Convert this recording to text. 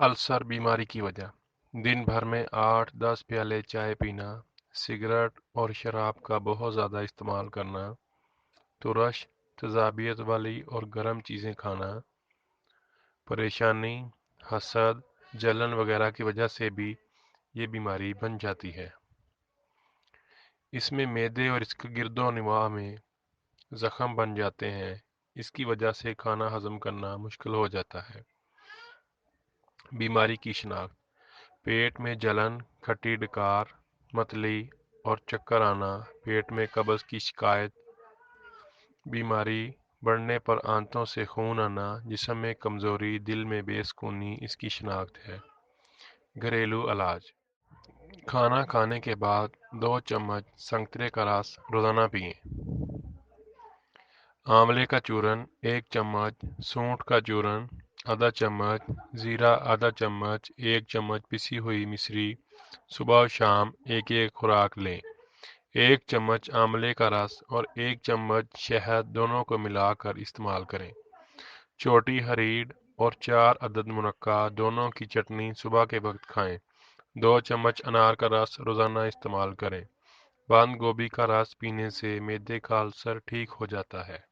Ulcer बीमारी की वजह। दिन भर में 8-10 प्याले चाय पीना, सिगरेट और शराब का बहुत ज़्यादा इस्तेमाल करना, तुरश, तेज़ाबियत वाली और गर्म चीज़ें खाना, परेशानी, हसद, जलन वगैरह की वजह से भी ये बीमारी बन जाती है। इसमें मैदे और इसके गिर्दो निवाह में जख्म बन जाते हैं। इसकी वजह से खाना हजम करना मुश्किल हो जाता है। बीमारी की शिनाख्त। पेट में जलन, खट्टी डकार, मतली और चक्कर आना, पेट में कब्ज की शिकायत, बीमारी बढ़ने पर आंतों से खून आना, जिस्म में कमज़ोरी, दिल में बेसुकूनी इसकी शिनाख्त है। घरेलू इलाज। खाना खाने के बाद 2 चम्मच संतरे का रस रोज़ाना पिएं। आंवले का चूरन 1 चम्मच, सूंठ का चूरन आधा चम्मच, जीरा आधा चम्मच, 1 चम्मच पिसी हुई मिश्री सुबह और शाम एक एक खुराक लें। 1 चम्मच आंवले का रस और 1 चम्मच शहद दोनों को मिलाकर इस्तेमाल करें। छोटी हरीड़ और 4 अदद मुनक्का दोनों की चटनी सुबह के वक्त खाएं। 2 चम्मच अनार का रस रोज़ाना इस्तेमाल करें। बंद गोभी का रस पीने से मैदे का अल्सर ठीक हो जाता है।